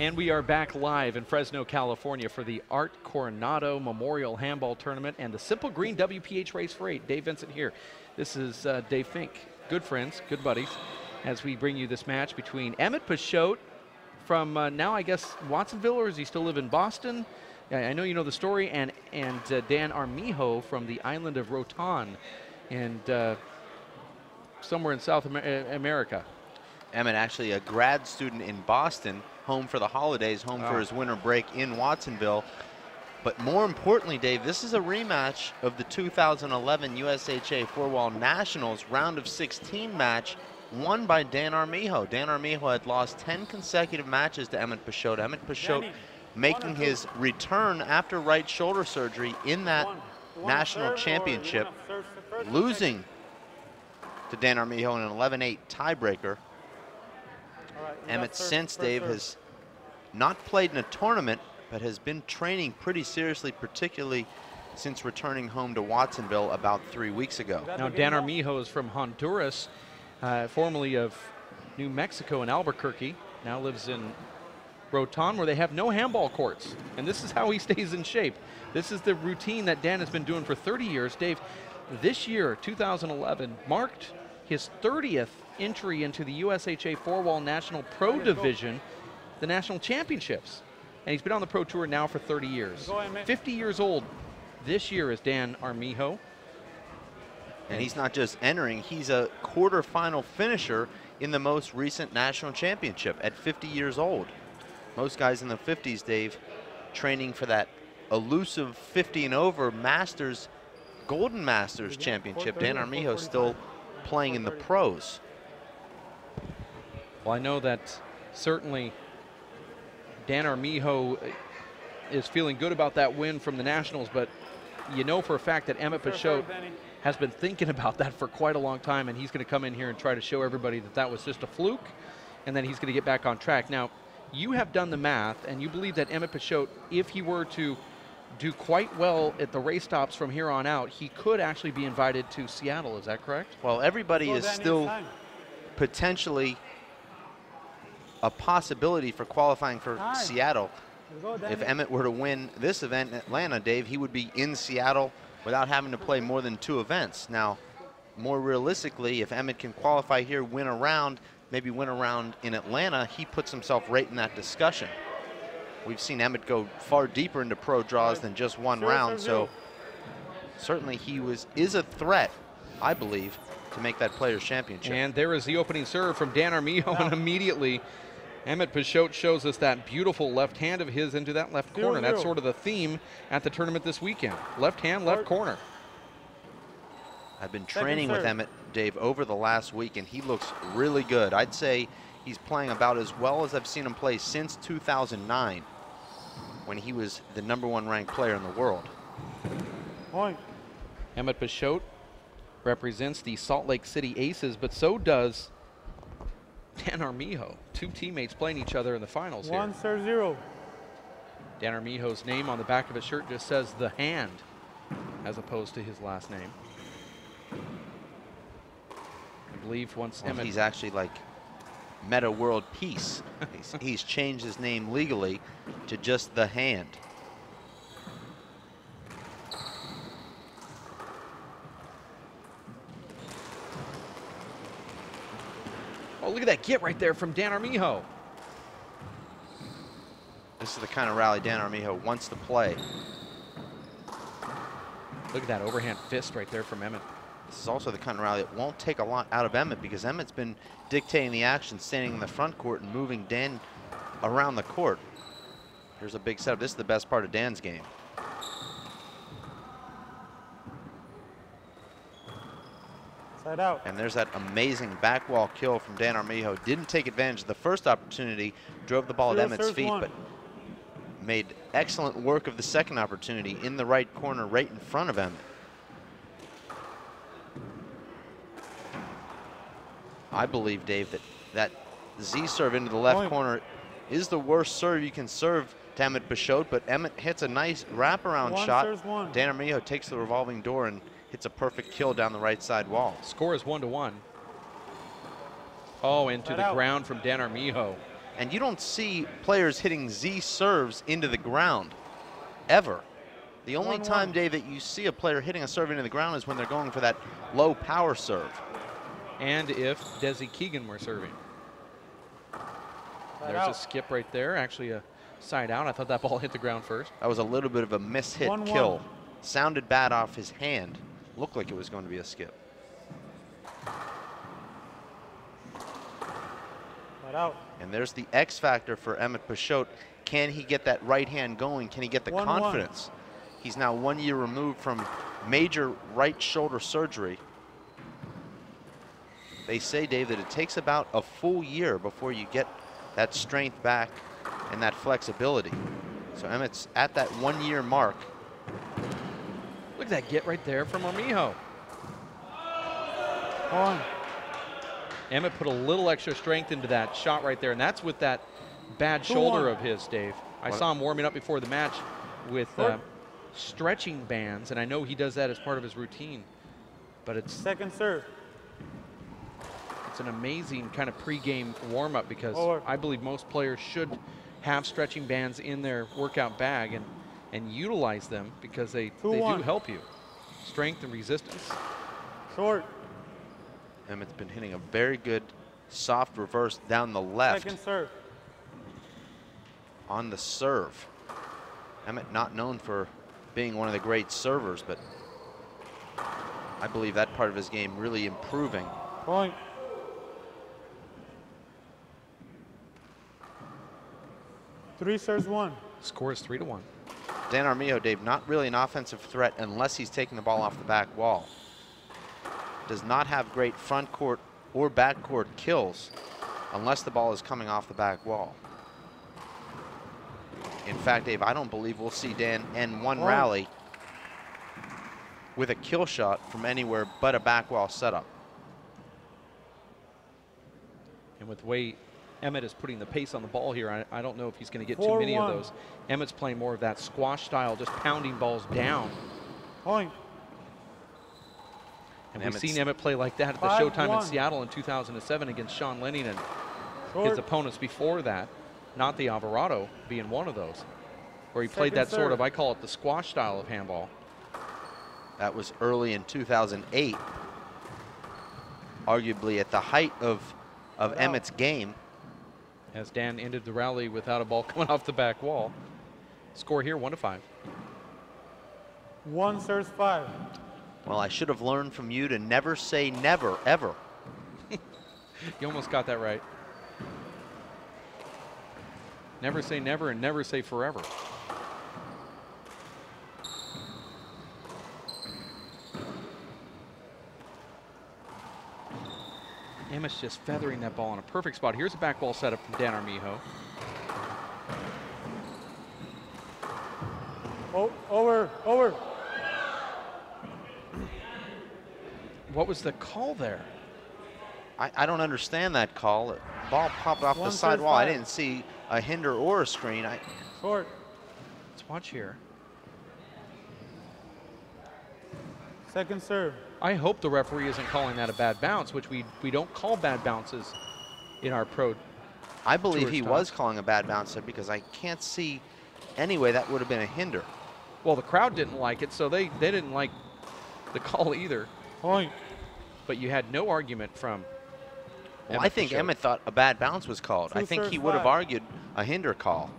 And we are back live in Fresno, California for the Art Coronado Memorial Handball Tournament and the Simple Green WPH Race for 8. Dave Vincent here. This is Dave Fink. Good friends, good buddies, as we bring you this match between Emmett Peixoto from now, I guess, Watsonville, or does he still live in Boston? I know you know the story, and Dan Armijo from the island of Rotan and somewhere in South America. Emmett actually a grad student in Boston, home for the holidays, home for his winter break in Watsonville. But more importantly, Dave, this is a rematch of the 2011 USHA Four-Wall Nationals round of 16 match won by Dan Armijo. Dan Armijo had lost 10 consecutive matches to Emmett Peixoto. Emmett Peixoto making his return after right shoulder surgery in that national championship, losing to Dan Armijo in an 11-8 tiebreaker. Emmett since, Dave, has not played in a tournament, but has been training pretty seriously, particularly since returning home to Watsonville about 3 weeks ago. Now, Dan Armijo is from Honduras, formerly of New Mexico in Albuquerque, now lives in Rotan, where they have no handball courts. And this is how he stays in shape. This is the routine that Dan has been doing for 30 years. Dave, this year, 2011, marked his 30th entry into the USHA Four-Wall National Pro Division, the national championships. And he's been on the Pro Tour now for 30 years. 50 years old this year is Dan Armijo. And he's not just entering, he's a quarterfinal finisher in the most recent national championship at 50 years old. Most guys in the 50s, Dave, training for that elusive 50 and over Masters, Golden Masters championship. Dan Armijo still playing in the pros. Well, I know that certainly Dan Armijo is feeling good about that win from the Nationals, but you know for a fact that Emmett Peixoto has been thinking about that for quite a long time, and he's going to come in here and try to show everybody that that was just a fluke, and then he's going to get back on track. Now, you have done the math, and you believe that Emmett Peixoto, if he were to do quite well at the race stops from here on out, he could actually be invited to Seattle. Is that correct? Well, everybody is still potentially a possibility for qualifying for Seattle. If Emmett were to win this event in Atlanta, Dave, he would be in Seattle without having to play more than 2 events. Now, more realistically, if Emmett can qualify here, win a round, maybe win a round in Atlanta, he puts himself right in that discussion. We've seen Emmett go far deeper into pro draws than just one round, so certainly he is a threat, I believe, to make that Players' Championship. And there is the opening serve from Dan Armijo, and immediately Emmett Peixoto shows us that beautiful left hand of his into that left corner. That's sort of the theme at the tournament this weekend. Left hand, left corner. I've been training with Emmett, Dave, over the last week, and he looks really good. I'd say he's playing about as well as I've seen him play since 2009, when he was the #1 ranked player in the world. Emmett Peixoto represents the Salt Lake City Aces, but so does Dan Armijo. 2 teammates playing each other in the finals here. 1-0. Dan Armijo's name on the back of his shirt just says The Hand, as opposed to his last name. I believe once Emmett... He's actually like Meta World Peace. he's changed his name legally to just The Hand. Oh, look at that get right there from Dan Armijo. This is the kind of rally Dan Armijo wants to play. Look at that overhand fist right there from Emmett. This is also the kind of rally that won't take a lot out of Emmett, because Emmett's been dictating the action, standing in the front court and moving Dan around the court. Here's a big setup. This is the best part of Dan's game. Side out. And there's that amazing back wall kill from Dan Armijo. Didn't take advantage of the first opportunity, drove the ball at Emmett's feet, but made excellent work of the second opportunity in the right corner, right in front of Emmett. I believe, Dave, that Z serve into the left corner is the worst serve you can serve to Emmett Peixoto, but Emmett hits a nice wraparound shot. Dan Armijo takes the revolving door and hits a perfect kill down the right side wall. Score is 1-1. Oh, into the ground from Dan Armijo. And you don't see players hitting Z serves into the ground, ever. The only time, Dave, that you see a player hitting a serve into the ground is when they're going for that low power serve. And if Desi Keegan were serving. There's a skip right there, actually a side out. I thought that ball hit the ground first. That was a little bit of a mishit kill. Sounded bad off his hand. Looked like it was going to be a skip. Out. And there's the X factor for Emmett Peixoto. Can he get that right hand going? Can he get the confidence? He's now 1 year removed from major right shoulder surgery. They say, Dave, that it takes about a full year before you get that strength back and that flexibility. So Emmett's at that 1 year mark. Look at that get right there from Armijo. On. Emmett put a little extra strength into that shot right there, and that's with that bad shoulder of his, Dave. I saw him warming up before the match with stretching bands, and I know he does that as part of his routine. But it's second serve. It's an amazing kind of pregame warm-up because I believe most players should have stretching bands in their workout bag and utilize them because they do help you. Strength and resistance. Short. Emmett's been hitting a very good soft reverse down the left. Second serve. On the serve. Emmett not known for being one of the great servers, but I believe that part of his game really improving. Point. Three serves one. Score is 3-1. Dan Armijo, Dave, not really an offensive threat unless he's taking the ball off the back wall. Does not have great front court or back court kills unless the ball is coming off the back wall. In fact, Dave, I don't believe we'll see Dan end one rally with a kill shot from anywhere but a back wall setup. And with the way Emmett is putting the pace on the ball here, I don't know if he's going to get too many of those. Emmett's playing more of that squash style, just pounding balls down. Point. And we've seen Emmett play like that at the Showtime in Seattle in 2007 against Sean Lenning and his opponents before that, not the Alvarado being one of those, where he played that sort of, I call it the squash style of handball. That was early in 2008, arguably at the height of Emmett's game. As Dan ended the rally without a ball coming off the back wall. Score here 1-5. One serves five. Well, I should have learned from you to never say never, ever. You almost got that right. Never say never and never say forever. Emmett's just feathering that ball in a perfect spot. Here's a back wall setup from Dan Armijo. Oh, over. What was the call there? I don't understand that call. The ball popped off the side wall. I didn't see a hinder or a screen. Short. Let's watch here. Second serve. I hope the referee isn't calling that a bad bounce, which we don't call bad bounces in our pro. I believe he was calling a bad bounce there because I can't see any way that would have been a hinder. Well, the crowd didn't like it, so they didn't like the call either. Point. But you had no argument from Well, I think Emmett thought a bad bounce was called. I think he would have argued a hinder call.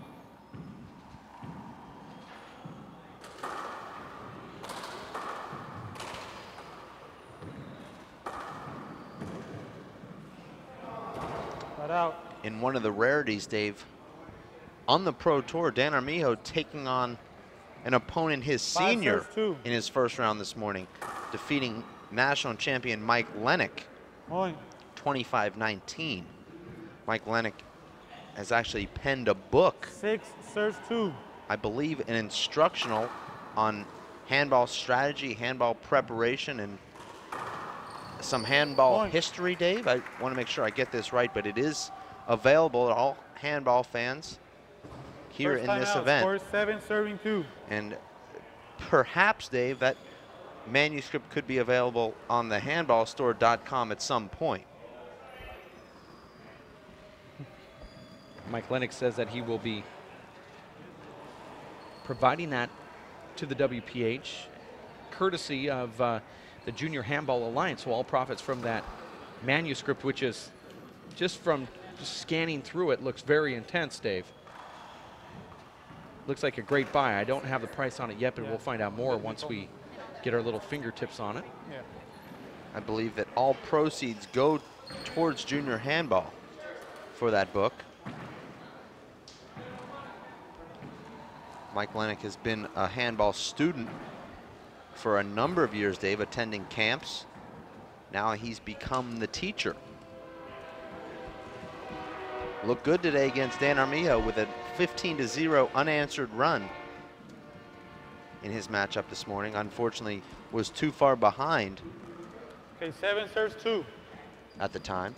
Out. In one of the rarities, Dave, on the Pro Tour, Dan Armijo taking on an opponent his senior in his first round this morning, defeating national champion Mike Lennick, 25-19. Mike Lennick has actually penned a book. 6 serves 2. I believe an instructional on handball strategy, handball preparation, and some handball history, Dave. I want to make sure I get this right, but it is available to all handball fans here in this event. Score 7 serving 2. And perhaps, Dave, that manuscript could be available on the handballstore.com at some point. Mike Lennox says that he will be providing that to the WPH, courtesy of the Junior Handball Alliance. So all profits from that manuscript, which is just scanning through it, looks very intense, Dave. Looks like a great buy. I don't have the price on it yet, but we'll find out more once we get our little fingertips on it. Yeah. I believe that all proceeds go towards junior handball for that book. Mike Lennox has been a handball student for a number of years, Dave, attending camps. Now he's become the teacher. Looked good today against Dan Armijo with a 15-0 unanswered run in his matchup this morning. Unfortunately, was too far behind. Okay, 7 serves 2. At the time.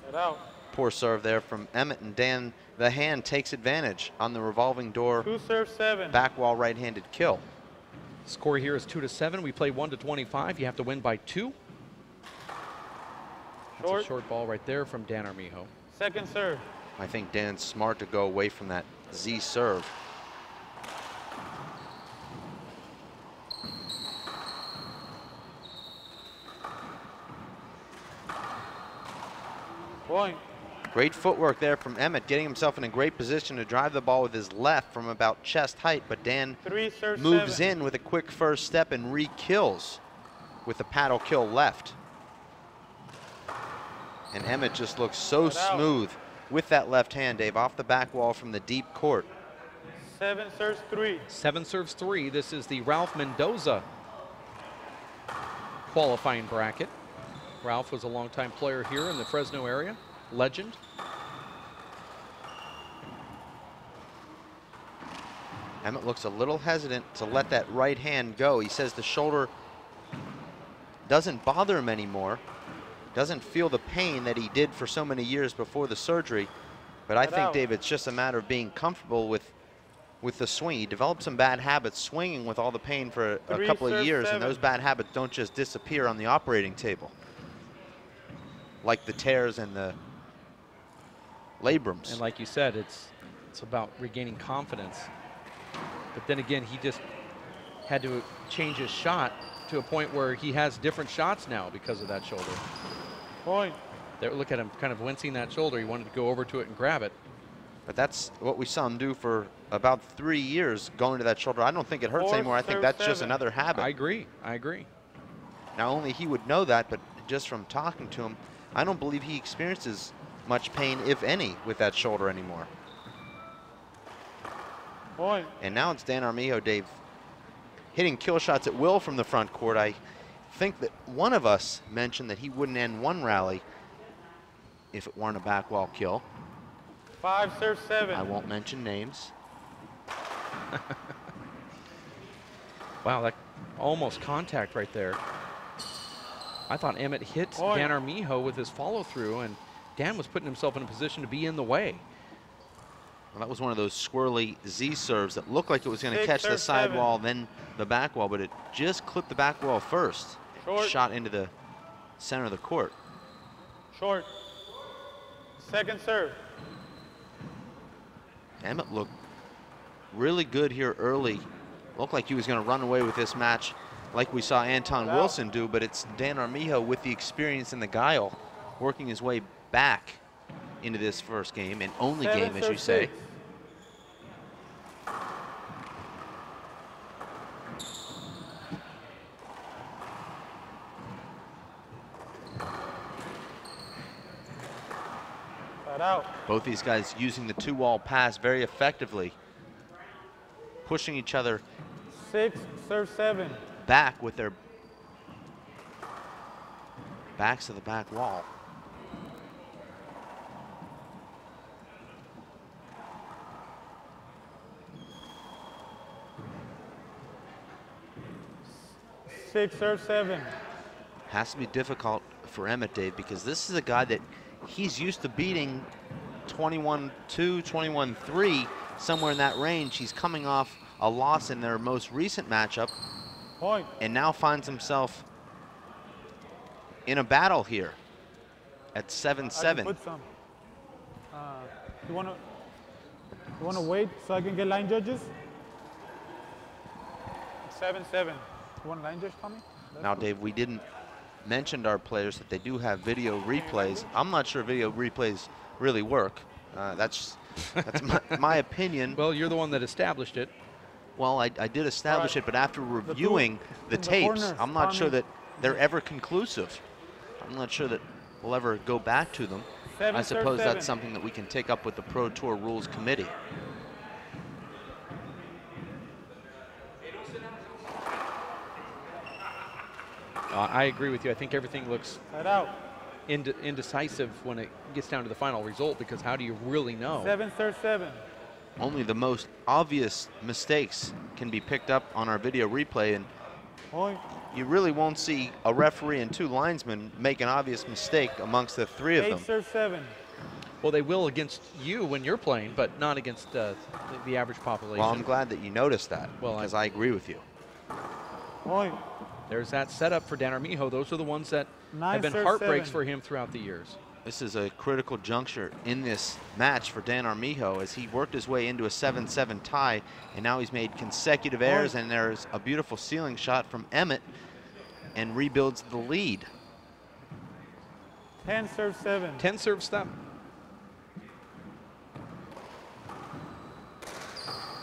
Get out. Poor serve there from Emmett, and Dan, the hand, takes advantage on the revolving door 2 serves 7. back wall right-handed kill. Score here is 2-7. We play 1-25. You have to win by 2. That's a short ball right there from Dan Armijo. Second serve. I think Dan's smart to go away from that Z serve. Point. Great footwork there from Emmett, getting himself in a great position to drive the ball with his left from about chest height, but Dan 3 serves moves 7. in with a quick first step and re-kills with a paddle kill left. And Emmett just looks so smooth with that left hand, Dave, off the back wall from the deep court. 7 serves 3. 7 serves 3. This is the Ralph Mendoza qualifying bracket. Ralph was a longtime player here in the Fresno area, legend. Emmett looks a little hesitant to let that right hand go. He says the shoulder doesn't bother him anymore. Doesn't feel the pain that he did for so many years before the surgery. But I think, Dave, it's just a matter of being comfortable with the swing. He developed some bad habits swinging with all the pain for a couple of years, and those bad habits don't just disappear on the operating table, like the tears and the labrums. And like you said, it's about regaining confidence. But then again, he just had to change his shot to a point where he has different shots now because of that shoulder. Point. There, look at him kind of wincing that shoulder. He wanted to go over to it and grab it. But that's what we saw him do for about 3 years, going to that shoulder. I don't think it hurts anymore. I think that's just another habit. I agree. I agree. Now, only he would know that, but just from talking to him, I don't believe he experiences much pain, if any, with that shoulder anymore. Point. And now it's Dan Armijo, Dave, hitting kill shots at will from the front court. I think that one of us mentioned that he wouldn't end one rally if it weren't a back wall kill. 5 serves 7. I won't mention names. Wow, that almost contact right there. I thought Emmett hit Dan Armijo with his follow through, and Dan was putting himself in a position to be in the way. Well, that was one of those swirly Z serves that looked like it was going to catch the sidewall, then the back wall, but it just clipped the back wall first. Shot into the center of the court. Short. Second serve. Emmett looked really good here early. Looked like he was going to run away with this match like we saw Anton Wilson do, but it's Dan Armijo with the experience and the guile working his way back into this first game, and only game, as you say. Out. Both these guys using the two-wall pass very effectively, pushing each other 6 serves 7. back with their backs to the back wall. Six serves 7. Has to be difficult for Emmett, Dave, because this is a guy that he's used to beating 21-2, 21-3, somewhere in that range. He's coming off a loss in their most recent matchup. Point. And now finds himself in a battle here. at I 7-7. can put some. You wanna wait so I can get line judges? 7-7. You want line judge, Tommy? Now, Dave, we didn't mention to our players that they do have video replays. I'm not sure video replays really work. That's my opinion. Well, you're the one that established it. Well, I did establish it, but after reviewing the tapes, corners, I'm not sure Tommy. that they're ever conclusive. I'm not sure that we'll ever go back to them. I suppose that's something that we can take up with the Pro Tour Rules Committee. I agree with you. I think everything looks Side out. indecisive when it gets down to the final result, because how do you really know? 7 serve 7. Only the most obvious mistakes can be picked up on our video replay, and Point. you really won't see a referee and 2 linesmen make an obvious mistake amongst the 3 of 8 them. serve 7. Well, they will against you when you're playing, but not against the average population. Well, I'm glad that you noticed that, Well, because I agree with you. Point. There's that setup for Dan Armijo. Those are the ones that 9 have been serve heartbreaks 7. for him throughout the years. This is a critical juncture in this match for Dan Armijo, as he worked his way into a 7-7 tie, and now he's made consecutive errors, and there's a beautiful ceiling shot from Emmett and rebuilds the lead. 10 serve 7. 10 serve step.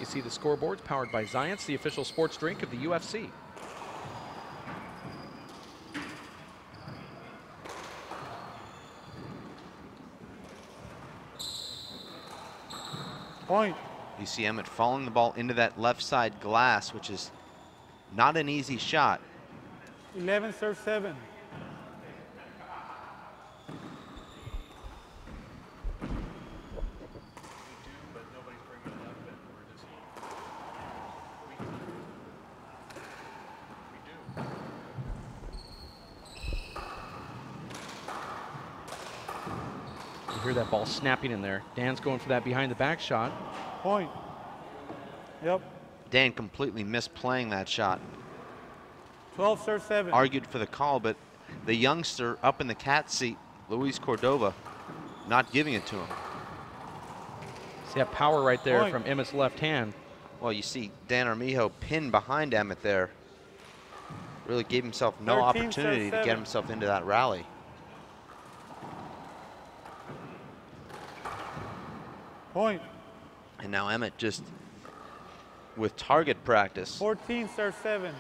You see the scoreboards powered by Zions, the official sports drink of the UFC. Point. You see Emmett falling the ball into that left side glass, which is not an easy shot. 11 serve 7. You hear that ball snapping in there. Dan's going for that behind the back shot. Point. Yep. Dan completely misplaying that shot. 12 serve 7. Argued for the call, but the youngster up in the cat seat, Luis Cordova, not giving it to him. See that power right there Point. from Emmett's left hand. Well, you see Dan Armijo pinned behind Emmett there. Really gave himself no 13 opportunity to serve get 7. himself into that rally. Point. And now Emmett just with target practice. 14 serve 7.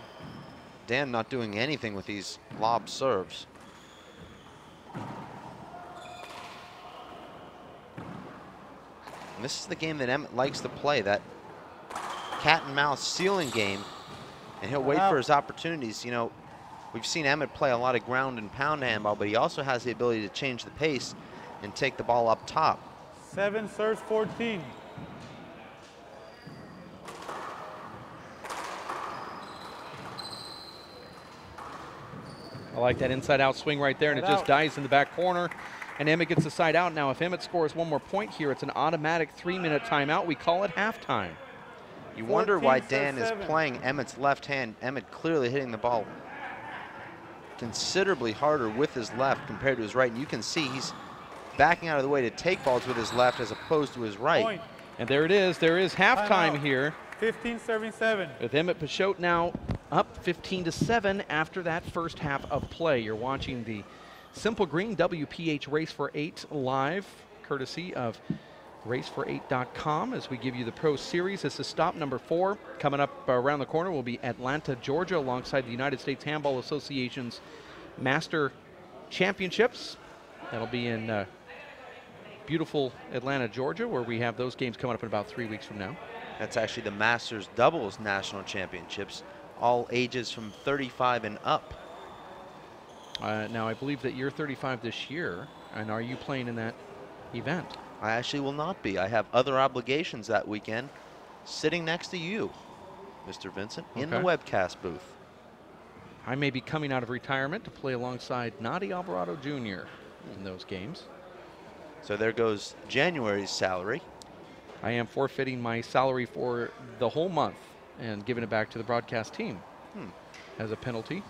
Dan not doing anything with these lob serves. And this is the game that Emmett likes to play, that cat and mouse ceiling game, and he'll wait for his opportunities. You know, we've seen Emmett play a lot of ground and pound handball, but he also has the ability to change the pace and take the ball up top. 7 serves 14. I like that inside-out swing right there, and it just dies in the back corner. And Emmett gets the side out. Now, if Emmett scores one more point here, it's an automatic 3-minute timeout. We call it halftime. You wonder why 14 Dan serve is 7. playing Emmett's left hand. Emmett clearly hitting the ball considerably harder with his left compared to his right. And you can see he's backing out of the way to take balls with his left as opposed to his right. Point. And there it is. There is halftime Timeout. here, 15 serving 7. with Emmett Peixoto now up 15-7 after that first half of play. You're watching the Simple Green WPH Race for 8 live, courtesy of racefor8.com, as we give you the Pro Series. This is stop number 4. Coming up around the corner will be Atlanta, Georgia, alongside the United States Handball Association's Master Championships. That'll be in beautiful Atlanta, Georgia, where we have those games coming up in about 3 weeks from now. That's actually the Masters Doubles National Championships, all ages from 35 and up. Now, I believe that you're 35 this year, and are you playing in that event? I actually will not be. I have other obligations that weekend, sitting next to you, Mr. Vincent, in the Okay. webcast booth. I may be coming out of retirement to play alongside Nadi Alvarado Jr. in those games. So there goes January's salary. I am forfeiting my salary for the whole month and giving it back to the broadcast team as a penalty.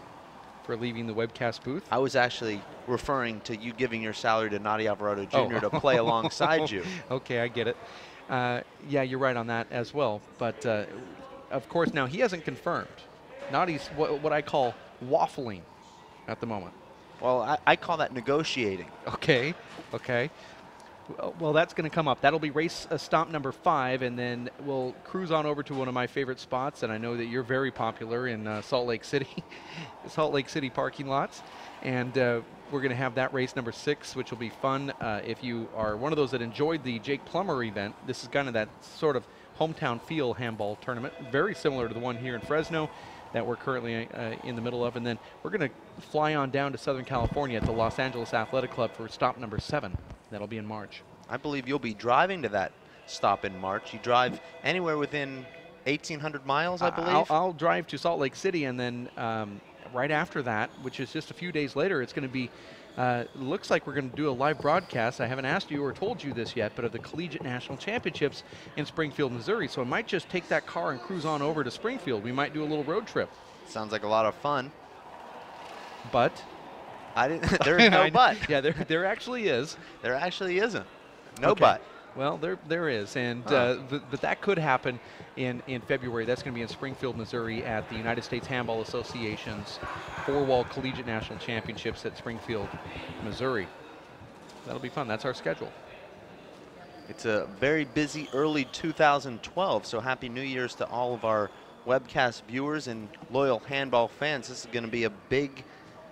for leaving the webcast booth. I was actually referring to you giving your salary to Nadi Alvarado Jr. to play alongside you. Okay, I get it. Yeah, you're right on that as well. But of course, now he hasn't confirmed. Nadi's what I call waffling at the moment. Well, I call that negotiating. Okay, okay. Well, that's going to come up. That'll be race stop number 5, and then we'll cruise on over to one of my favorite spots, and I know that you're very popular in Salt Lake City, Salt Lake City parking lots, and we're going to have that race number 6, which will be fun. If you are one of those that enjoyed the Jake Plummer event, this is kind of that sort of hometown feel handball tournament, very similar to the one here in Fresno that we're currently in the middle of, and then we're going to fly on down to Southern California at the Los Angeles Athletic Club for stop number 7. That'll be in March. I believe you'll be driving to that stop in March. You drive anywhere within 1,800 miles, I believe? I'll drive to Salt Lake City, and then right after that, which is just a few days later, it's going to be, looks like we're going to do a live broadcast. I haven't asked you or told you this yet, but of the Collegiate National Championships in Springfield, Missouri. So I might just take that car and cruise on over to Springfield. We might do a little road trip. Sounds like a lot of fun. But I didn't. There's no but. Yeah, there actually is. There actually isn't. No Okay. but. Well, there is, and but that could happen in February. That's going to be in Springfield, Missouri, at the United States Handball Association's 4-wall Collegiate National Championships at Springfield, Missouri. That'll be fun. That's our schedule. It's a very busy early 2012, so Happy New Year's to all of our webcast viewers and loyal handball fans. This is going to be a big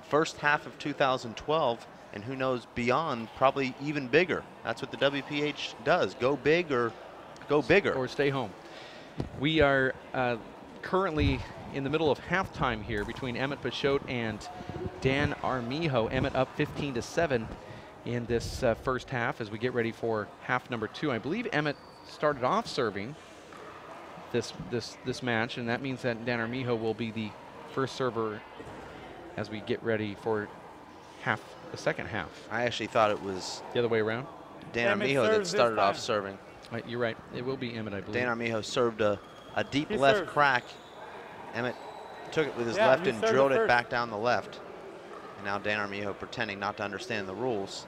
first half of 2012, and who knows beyond, probably even bigger. That's what the WPH does. Go big or go bigger. Or stay home. We are currently in the middle of halftime here between Emmett Peixoto and Dan Armijo. Emmett up 15-7 in this first half as we get ready for half number 2. I believe Emmett started off serving this match, and that means that Dan Armijo will be the first server as we get ready for the second half. I actually thought it was the other way around. Dan Armijo that started off serving. You're right. It will be Emmett, I believe. Dan Armijo served a deep left crack. Emmett took it with his left and drilled it back down the left. And now Dan Armijo pretending not to understand the rules.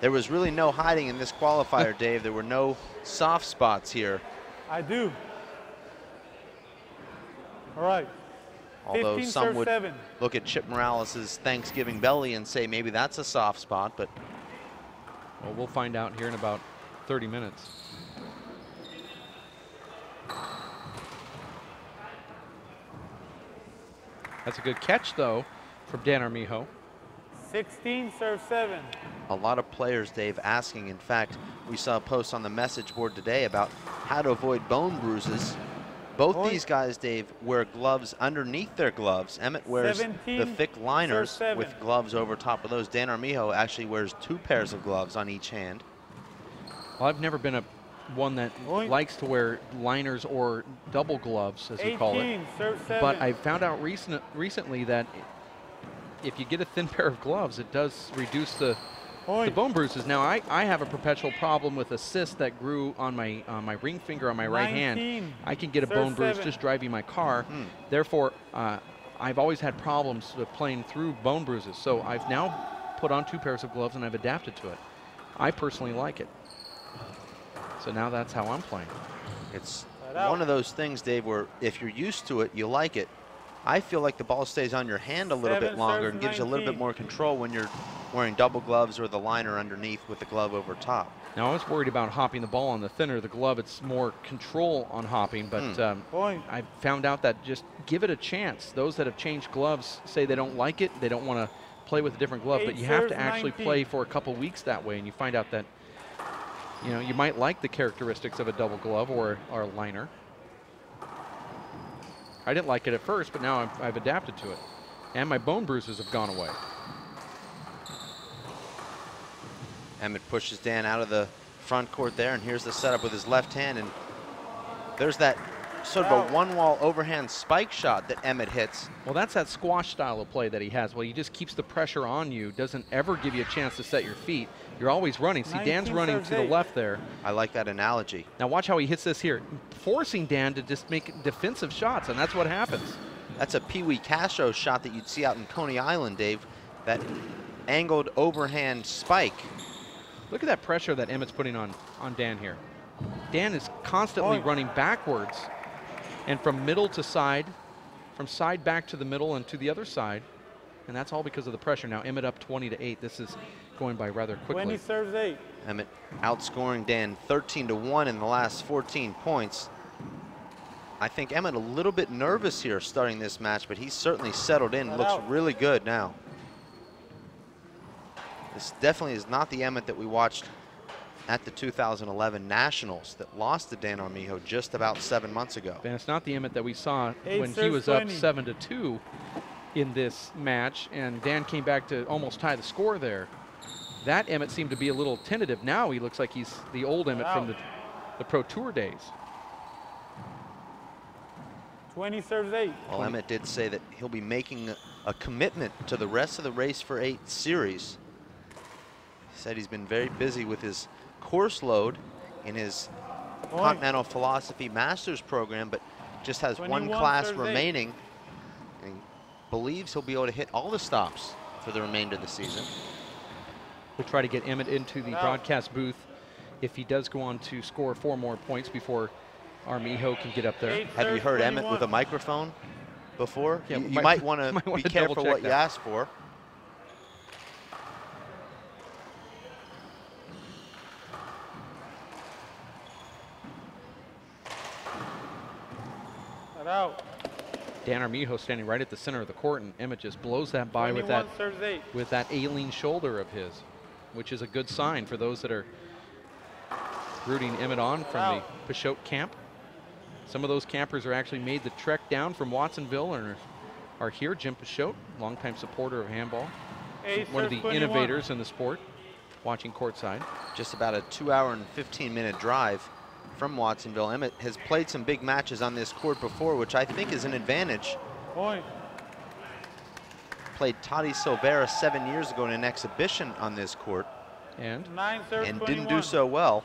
There was really no hiding in this qualifier, Dave. There were no soft spots here. I do. All right. Although 15, some would 7. look at Chip Morales' Thanksgiving belly and say maybe that's a soft spot, but well, we'll find out here in about 30 minutes. That's a good catch, though, from Dan Armijo. 16, serve 7. A lot of players, Dave, asking. In fact, we saw a post on the message board today about how to avoid bone bruises. Both these guys, Dave, wear gloves underneath their gloves. Emmett wears 17, the thick liners serve 7. with gloves over top of those. Dan Armijo actually wears 2 pairs of gloves on each hand. Well, I've never been one that likes to wear liners or double gloves, as you call it. Serve 7. But I found out recently that if you get a thin pair of gloves, it does reduce the bone bruises. Now, I have a perpetual problem with a cyst that grew on my ring finger on my right hand. I can get a bone bruise just driving my car. Therefore, I've always had problems with playing through bone bruises. So I've now put on 2 pairs of gloves and I've adapted to it. I personally like it. So now that's how I'm playing. It's one of those things, Dave, where if you're used to it, you like it. I feel like the ball stays on your hand a little bit longer and gives you a little bit more control when you're wearing double gloves or the liner underneath with the glove over top. Now, I was worried about hopping the ball on the thinner the glove. It's more control on hopping, but I found out that just give it a chance. Those that have changed gloves say they don't like it. They don't want to play with a different glove, but you have to actually play for a couple weeks that way, and you find out that you might like the characteristics of a double glove or a liner. I didn't like it at first, but now I've adapted to it. And my bone bruises have gone away. Emmett pushes Dan out of the front court there, and here's the setup with his left hand, and there's that sort of a one-wall overhand spike shot that Emmett hits. Well, that's that squash style of play that he has. Well, he just keeps the pressure on you, doesn't ever give you a chance to set your feet, You're always running. See, Dan's 19 running serves to the 8. left there. I like that analogy. Now watch how he hits this here, forcing Dan to just make defensive shots, and that's what happens. That's a Pee Wee Castro shot that you'd see out in Coney Island, Dave. That angled overhand spike. Look at that pressure that Emmett's putting on Dan here. Dan is constantly running backwards and from middle to side, from side back to the middle and to the other side. And that's all because of the pressure. Now Emmett up 20-8. This is going by rather quickly. 20 serves 8. Emmett outscoring Dan 13-1 in the last 14 points. I think Emmett a little bit nervous here starting this match, but he's certainly settled in. Looks really good now. This definitely is not the Emmett that we watched at the 2011 Nationals that lost to Dan Armijo just about 7 months ago. And it's not the Emmett that we saw 8 when he serves was 20. up 7-2 in this match, and Dan came back to almost tie the score there. That Emmett seemed to be a little tentative. Now he looks like he's the old Emmett from the Pro Tour days. 20 serves 8. Well, Emmett did say that he'll be making a commitment to the rest of the Race for 8 series. He said he's been very busy with his course load in his Continental Philosophy Masters program, but just has one class remaining. And he believes he'll be able to hit all the stops for the remainder of the season. We'll try to get Emmett into the broadcast booth if he does go on to score 4 more points before Armijo can get up there. Have you heard Emmett with a microphone before? Yeah, you might want to be careful what you ask for. Out. Dan Armijo standing right at the center of the court, and Emmett just blows that by with that ailing shoulder of his, which is a good sign for those that are rooting Emmett on from the Peixoto camp. Some of those campers are actually made the trek down from Watsonville and are here. Jim Peixoto, longtime supporter of handball, one of the innovators in the sport, watching courtside. Just about a 2-hour and 15-minute drive from Watsonville. Emmett has played some big matches on this court before, which I think is an advantage. Played Toddy Silvera 7 years ago in an exhibition on this court. And didn't do so well,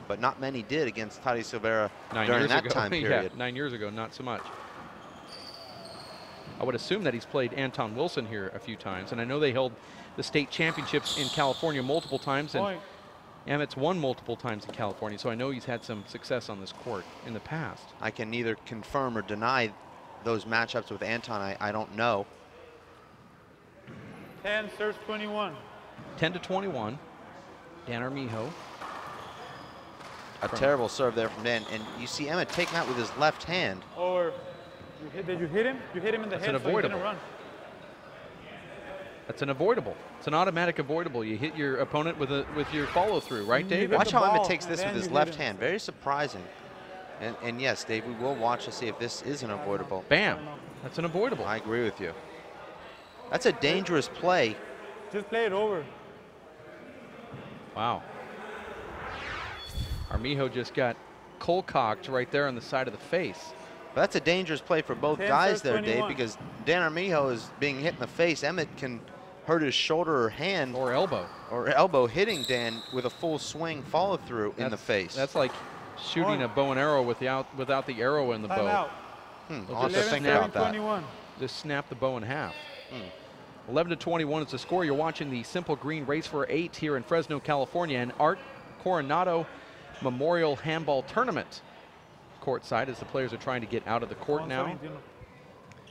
but not many did against Toddy Silvera during that time period. Yeah, 9 years ago, not so much. I would assume that he's played Anton Wilson here a few times, and I know they held the state championships in California multiple times, and Emmett's won multiple times in California, so I know he's had some success on this court in the past. I can neither confirm or deny those matchups with Anton. I don't know. 10 serves 21. 10-21. Dan Armijo. A terrible serve there from Dan, and you see Emmett taking that with his left hand. Did you hit him? You hit him in the head, so he didn't run. That's an avoidable. It's an automatic avoidable. You hit your opponent with your follow through, right, Dave? Watch how Emmett takes this with his left hand. Very surprising. And yes, Dave, we will watch to see if this is an avoidable. Bam. That's an avoidable. I agree with you. That's a dangerous play. Just play it over. Wow. Armijo just got cold-cocked right there on the side of the face. But that's a dangerous play for both guys there, Dave, because Dan Armijo is being hit in the face. Emmett can hurt his shoulder or hand. Or elbow. Or elbow, hitting Dan with a full swing follow-through in the face. That's like shooting a bow and arrow without the arrow in the bow. I'll have to think about that. Just snap the bow in half. 11-21 is the score. You're watching the Simple Green Race for 8 here in Fresno, California, and Art Coronado Memorial Handball Tournament. Courtside as the players are trying to get out of the court now.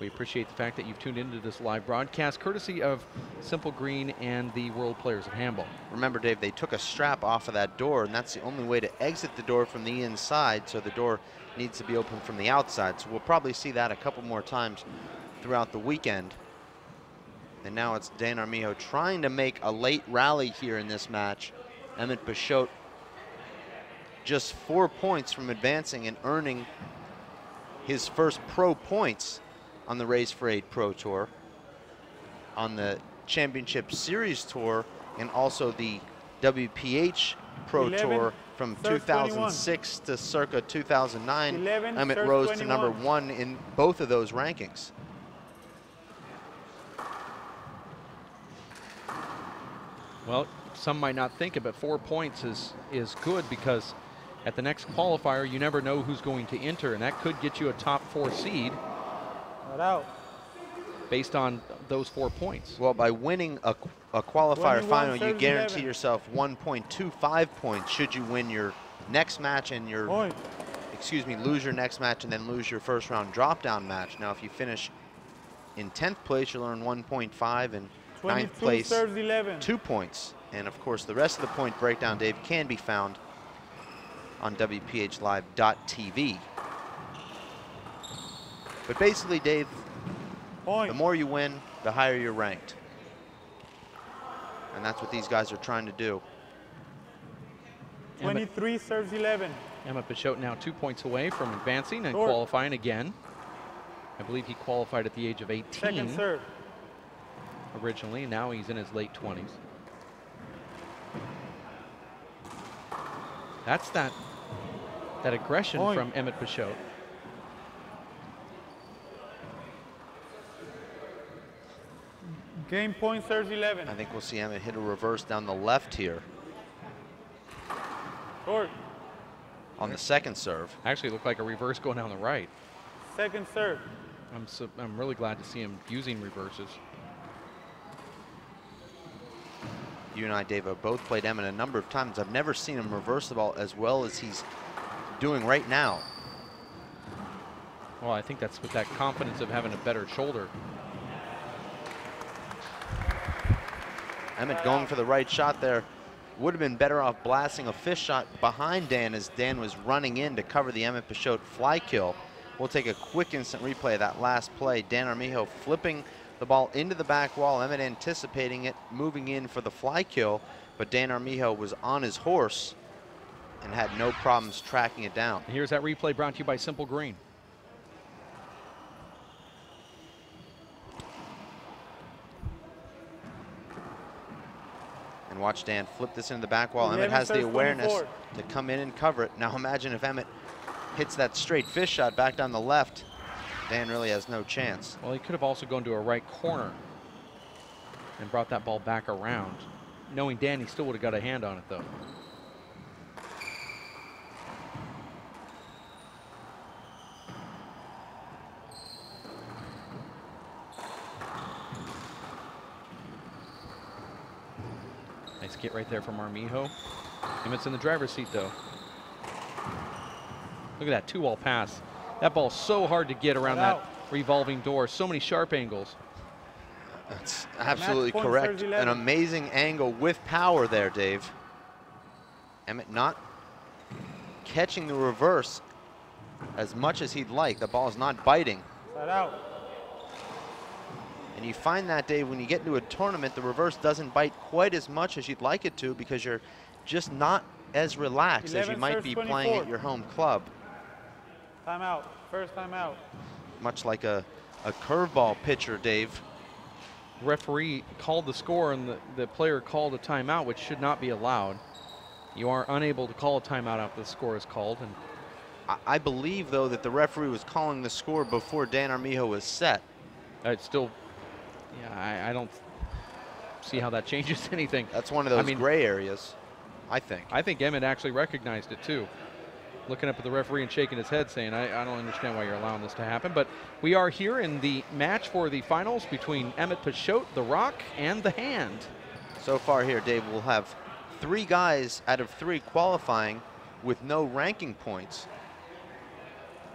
We appreciate the fact that you've tuned into this live broadcast courtesy of Simple Green and the World Players of Handball. Remember, Dave, they took a strap off of that door, and that's the only way to exit the door from the inside, so the door needs to be open from the outside. So we'll probably see that a couple more times throughout the weekend. And now it's Dan Armijo trying to make a late rally here in this match. Emmett Peixoto just 4 points from advancing and earning his first pro points on the Race for 8 Pro Tour, on the Championship Series Tour, and also the WPH Pro Tour from 2006 to circa 2009. Emmett rose to number 1 in both of those rankings. Well, some might not think it, but 4 points is good because at the next qualifier, you never know who's going to enter, and that could get you a top 4 seed Not out. based on those 4 points. Well, by winning a qualifier 21 final, you serves guarantee 11. yourself 1.25 points should you win your next match and your, Point. lose your next match and then lose your first round drop down match. Now, if you finish in 10th place, you'll earn 1.5, and 9th 22 place, serves 11. 2 points. And of course, the rest of the point breakdown, Dave, can be found on WPHlive.tv. But basically, Dave, Point. the more you win, the higher you're ranked. And that's what these guys are trying to do. 23 serves 11. Emmett Peixoto now 2 points away from advancing and Short. qualifying again. I believe he qualified at the age of 18 Second serve. originally. Now he's in his late 20s. That's that aggression Point. from Emmett Peixoto. Game point serves 11. I think we'll see Emmett hit a reverse down the left here Short. on the second serve. Actually, it looked like a reverse going down the right. Second serve. I'm really glad to see him using reverses. You and I, Dave, have both played Emmett a number of times. I've never seen him reverse the ball as well as he's doing right now. Well, I think that's with that confidence of having a better shoulder. Emmett going for the right shot there. Would have been better off blasting a fish shot behind Dan as Dan was running in to cover the Emmett Peixoto fly kill. We'll take a quick instant replay of that last play. Dan Armijo flipping the ball into the back wall. Emmett anticipating it, moving in for the fly kill, but Dan Armijo was on his horse and had no problems tracking it down. And here's that replay brought to you by Simple Green. And watch Dan flip this into the back wall. Emmett 11 has the serves awareness 24. to come in and cover it. Now imagine if Emmett hits that straight fish shot back down the left. Dan really has no chance. Well, he could have also gone to a right corner and brought that ball back around. Knowing Dan, he still would have got a hand on it, though. Nice get right there from Armijo. Emmett's in the driver's seat, though. Look at that two-wall pass. That ball's so hard to get around that revolving door. So many sharp angles. That's absolutely point correct. serves An 11. amazing angle with power there, Dave. Emmett not catching the reverse as much as he'd like. The ball's not biting. Side out. And you find that, Dave, when you get into a tournament, the reverse doesn't bite quite as much as you'd like it to because you're just not as relaxed as you 11 might serves be 24. playing at your home club. Time out. First time out. Much like a curveball pitcher, Dave. Referee called the score and the player called a timeout, which should not be allowed. You are unable to call a timeout after the score is called. And I believe, though, that the referee was calling the score before Dan Armijo was set. it's still, yeah, I don't see how that changes anything. That's one of those gray areas, I think. I think Emmett actually recognized it too. Looking up at the referee and shaking his head saying, I don't understand why you're allowing this to happen. But we are here in the match for the finals between Emmett Peixoto, the Rock, and the Hand. So far here, Dave, we'll have 3 guys out of 3 qualifying with no ranking points.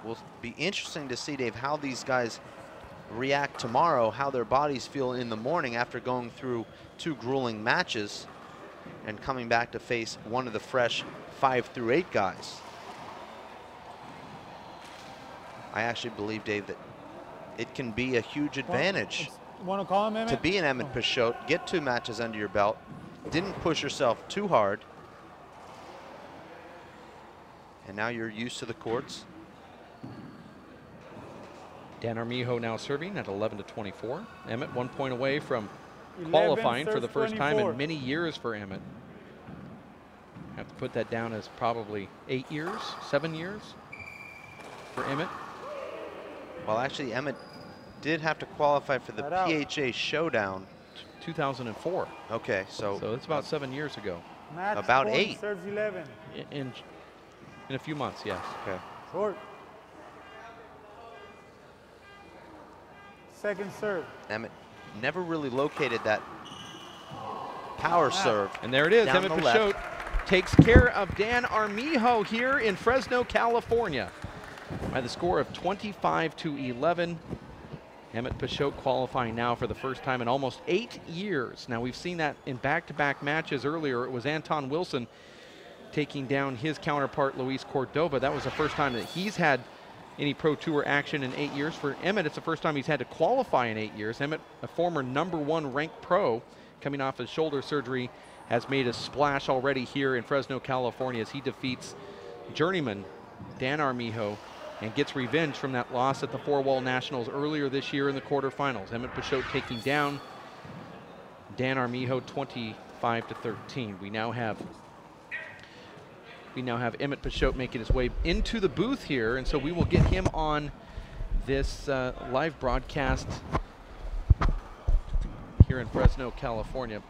Will be interesting to see, Dave, how these guys react tomorrow, how their bodies feel in the morning after going through 2 grueling matches and coming back to face one of the fresh 5 through 8 guys. I actually believe, Dave, that it can be a huge advantage Want to call him, Emmett? to be an Emmett Peixoto, get 2 matches under your belt, didn't push yourself too hard, and now you're used to the courts. Dan Armijo now serving at 11-24. Emmett 1 point away from 11 qualifying for the serves first time 24. in many years for Emmett. Have to put that down as probably 8 years, 7 years for Emmett. Well, actually, Emmett did have to qualify for the Right out. PHA Showdown 2004. Okay, so it's about 7 years ago. Match About point, 8. Serves 11. In a few months, yes. okay. Short. Second serve. Emmett never really located that power serve. And there it is. Down Emmett the Peixoto left. takes care of Dan Armijo here in Fresno, California, by the score of 25-11. Emmett Peixoto qualifying now for the first time in almost 8 years. Now, we've seen that in back-to-back matches earlier. It was Anton Wilson taking down his counterpart, Luis Cordova. That was the first time that he's had any Pro Tour action in 8 years. For Emmett, it's the first time he's had to qualify in 8 years. Emmett, a former #1 ranked pro, coming off his shoulder surgery, has made a splash already here in Fresno, California, as he defeats journeyman Dan Armijo and gets revenge from that loss at the Four-Wall Nationals earlier this year in the quarterfinals. Emmett Peixoto taking down Dan Armijo 25-13. We now have Emmett Peixoto making his way into the booth here, and so we will get him on this live broadcast here in Fresno, California.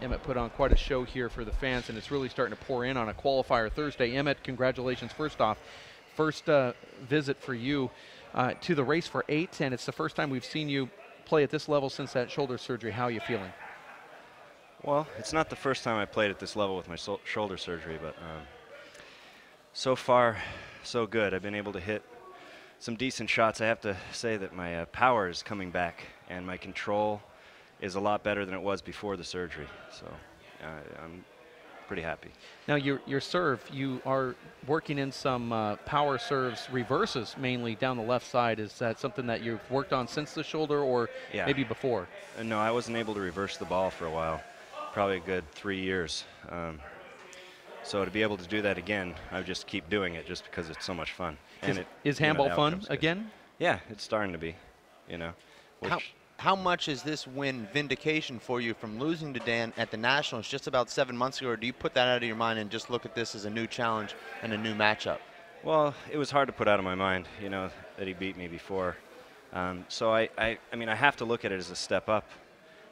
Emmett put on quite a show here for the fans, and it's really starting to pour in on a qualifier Thursday. Emmett, congratulations first off. First visit for you to the race for 8, and it's the first time we've seen you play at this level since that shoulder surgery. How are you feeling? Well, it's not the first time I played at this level with my shoulder surgery, but so far, so good. I've been able to hit some decent shots. I have to say that my power is coming back, and my control is a lot better than it was before the surgery. So I'm pretty happy. Now, your serve, you are working in some power serves reverses, mainly down the left side. Is that something that you've worked on since the shoulder, or maybe before? No, I wasn't able to reverse the ball for a while, probably a good 3 years. So to be able to do that again, I just keep doing it just because it's so much fun. And is handball fun again? Yeah, it's starting to be, you know. How much is this win vindication for you from losing to Dan at the Nationals just about 7 months ago, or do you put that out of your mind and just look at this as a new challenge and a new matchup? Well, it was hard to put out of my mind, you know, that he beat me before. So I mean, I have to look at it as a step up.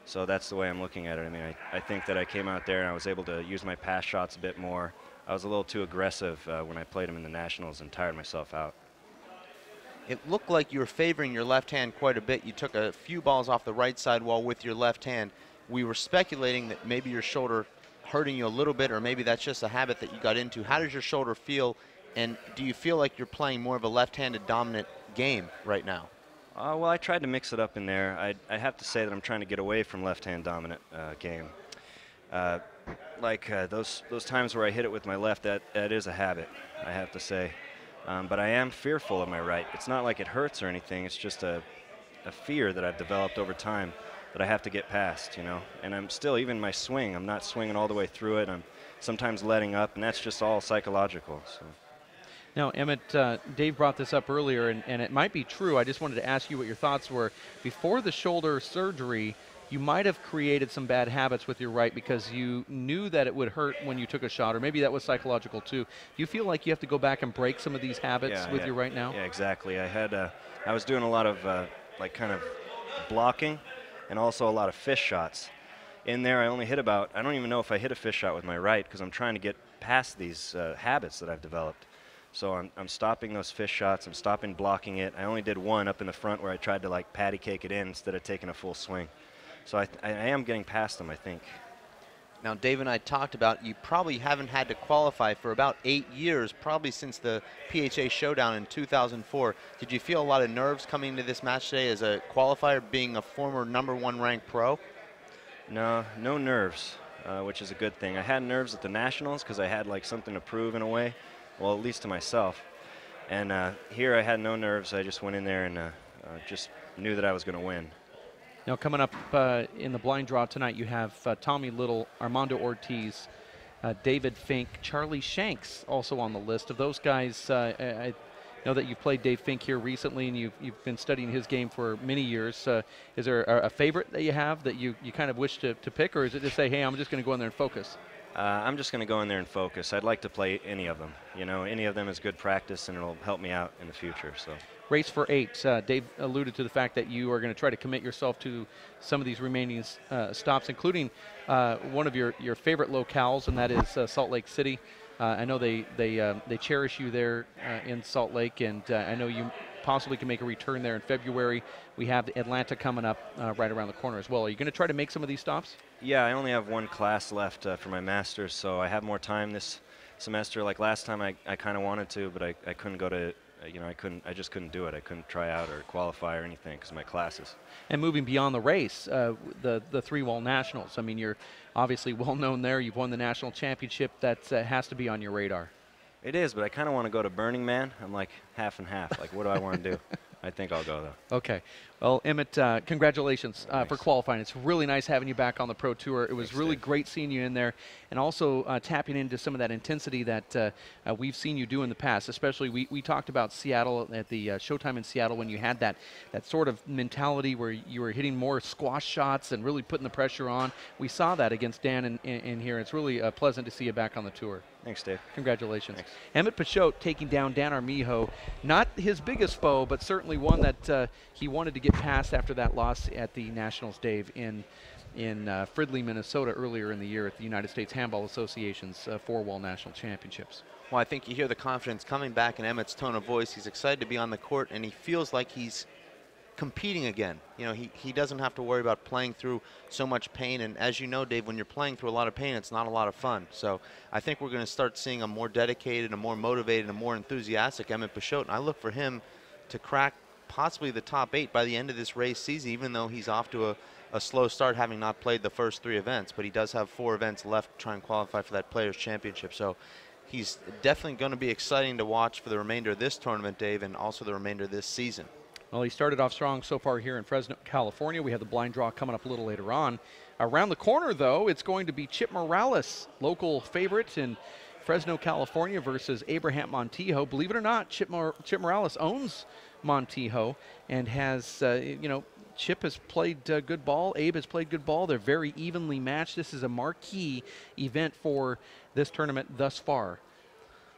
So that's the way I'm looking at it. I mean, I think that I came out there and I was able to use my pass shots a bit more. I was a little too aggressive when I played him in the Nationals and tired myself out. It looked like you were favoring your left hand quite a bit. You took a few balls off the right side wall with your left hand. We were speculating that maybe your shoulder hurting you a little bit, or maybe that's just a habit that you got into. How does your shoulder feel, and do you feel like you're playing more of a left-handed dominant game right now? Well, I tried to mix it up in there. I have to say that I'm trying to get away from left-hand dominant game. Those times where I hit it with my left, that is a habit, I have to say. But I am fearful of my right. It's not like it hurts or anything. It's just a fear that I've developed over time that I have to get past, you know. And I'm still, even my swing, I'm not swinging all the way through it. I'm sometimes letting up, and that's just all psychological. So. Now, Emmett, Dave brought this up earlier, and it might be true. I just wanted to ask you what your thoughts were. Before the shoulder surgery, you might have created some bad habits with your right because you knew that it would hurt when you took a shot, or maybe that was psychological too. Do you feel like you have to go back and break some of these habits with your right now? Yeah, exactly. I was doing a lot of kind of blocking and also a lot of fish shots. In there, I only hit about, I don't even know if I hit a fish shot with my right because I'm trying to get past these habits that I've developed. So I'm stopping those fish shots. I'm stopping blocking it. I only did one up in the front where I tried to like patty cake it in instead of taking a full swing. So I am getting past them, I think. Now, Dave and I talked about you probably haven't had to qualify for about 8 years, probably since the PHA showdown in 2004. Did you feel a lot of nerves coming into this match today as a qualifier, being a former #1 ranked pro? No nerves, which is a good thing. I had nerves at the Nationals because I had like something to prove in a way, well, at least to myself. And here I had no nerves. I just went in there and just knew that I was going to win. Now, coming up in the blind draw tonight, you have Tommy Little, Armando Ortiz, David Fink, Charlie Shanks also on the list. Of those guys, I know that you've played Dave Fink here recently, and you've been studying his game for many years. Is there a favorite that you have that you kind of wish to pick, or is it to say, hey, I'm just going to go in there and focus? I'm just going to go in there and focus. I'd like to play any of them. You know, any of them is good practice, and it'll help me out in the future. So. Race for 8. Dave alluded to the fact that you are going to try to commit yourself to some of these remaining stops, including one of your favorite locales, and that is Salt Lake City. I know they cherish you there in Salt Lake, and I know you possibly can make a return there in February. We have Atlanta coming up right around the corner as well. Are you going to try to make some of these stops? Yeah, I only have one class left for my master's, so I have more time this semester. Like last time, I kind of wanted to, but I couldn't go to. I just couldn't do it. I couldn't try out or qualify or anything because of my classes. And moving beyond the race, the three-wall nationals. I mean, you're obviously well known there. You've won the national championship. That has to be on your radar. It is, but I kind of want to go to Burning Man. I'm like half and half. Like, what do I want to do? I think I'll go, though. Okay. Well, Emmett, congratulations for qualifying. It's really nice having you back on the Pro Tour. It was really great seeing you in there and also tapping into some of that intensity that we've seen you do in the past. Especially, we talked about Seattle at the Showtime in Seattle when you had that sort of mentality where you were hitting more squash shots and really putting the pressure on. We saw that against Dan in here. It's really pleasant to see you back on the tour. Thanks, Dave. Congratulations. Thanks. Emmett Peixoto taking down Dan Armijo. Not his biggest foe, but certainly one that he wanted to get past after that loss at the Nationals, Dave, in Fridley, Minnesota earlier in the year at the United States Handball Association's four-wall national championships. Well, I think you hear the confidence coming back in Emmett's tone of voice. He's excited to be on the court, and he feels like he's competing again. You know, he doesn't have to worry about playing through so much pain. And as you know, Dave, when you're playing through a lot of pain, it's not a lot of fun. So I think we're going to start seeing a more dedicated, a more motivated, a more enthusiastic Emmett Peixoto. And I look for him to crack possibly the top 8 by the end of this race season, even though he's off to a slow start, having not played the first 3 events. But he does have 4 events left to try and qualify for that Players' Championship. So he's definitely going to be exciting to watch for the remainder of this tournament, Dave, and also the remainder of this season. Well, he started off strong so far here in Fresno, California. We have the blind draw coming up a little later on. Around the corner, though, it's going to be Chip Morales, local favorite in Fresno, California, versus Abraham Montijo. Believe it or not, Chip Morales owns Montijo and has, Chip has played good ball. Abe has played good ball. They're very evenly matched. This is a marquee event for this tournament thus far.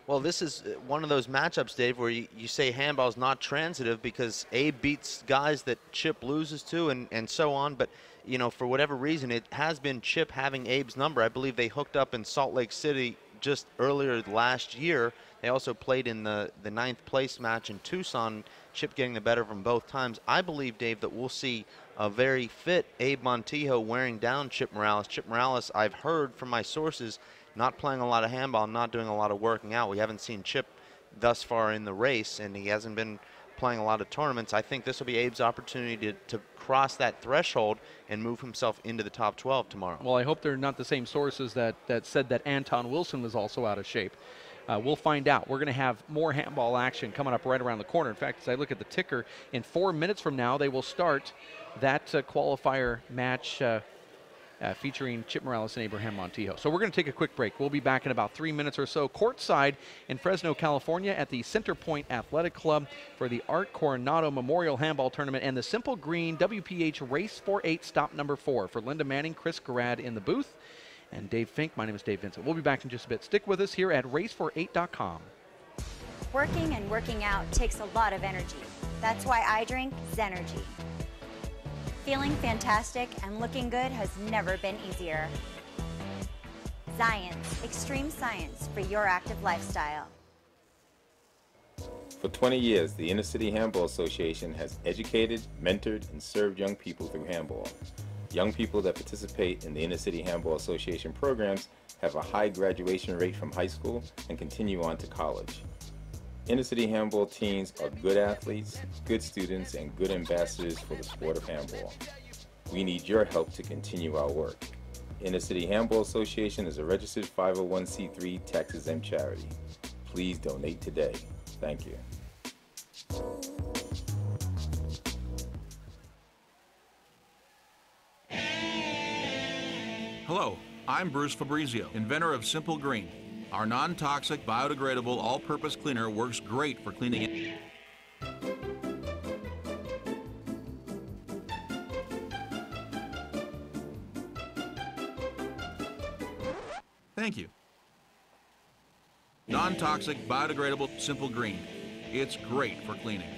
Well, this is one of those matchups, Dave, where you say handball is not transitive because Abe beats guys that Chip loses to and so on. But, you know, for whatever reason, it has been Chip having Abe's number. I believe they hooked up in Salt Lake City just earlier last year. They also played in the 9th place match in Tucson, Chip getting the better from both times. I believe, Dave, that we'll see a very fit Abe Montijo wearing down Chip Morales. Chip Morales, I've heard from my sources, not playing a lot of handball, not doing a lot of working out. We haven't seen Chip thus far in the race, and he hasn't been playing a lot of tournaments. I think this will be Abe's opportunity to cross that threshold and move himself into the top 12 tomorrow. Well, I hope they're not the same sources that said that Anton Wilson was also out of shape. We'll find out. We're going to have more handball action coming up right around the corner. In fact, as I look at the ticker, in 4 minutes from now, they will start that qualifier match featuring Chip Morales and Abraham Montijo. So we're going to take a quick break. We'll be back in about 3 minutes or so, courtside in Fresno, California at the Center Point Athletic Club for the Art Coronado Memorial Handball Tournament and the Simple Green WPH Race for 8 stop number 4. For Linda Manning, Chris Garrad in the booth, and Dave Fink, my name is Dave Vincent. We'll be back in just a bit. Stick with us here at racefor8.com. Working and working out takes a lot of energy. That's why I drink Zenergy. Feeling fantastic and looking good has never been easier. Science, extreme science for your active lifestyle. For 20 years, the Inner City Handball Association has educated, mentored, and served young people through handball. Young people that participate in the Inner City Handball Association programs have a high graduation rate from high school and continue on to college. Inner City Handball teens are good athletes, good students, and good ambassadors for the sport of handball. We need your help to continue our work. Inner City Handball Association is a registered 501c3 tax-exempt charity. Please donate today. Thank you. Hello, I'm Bruce Fabrizio, inventor of Simple Green. Our non-toxic, biodegradable, all-purpose cleaner works great for cleaning. Thank you. Non-toxic, biodegradable, simple green. It's great for cleaning.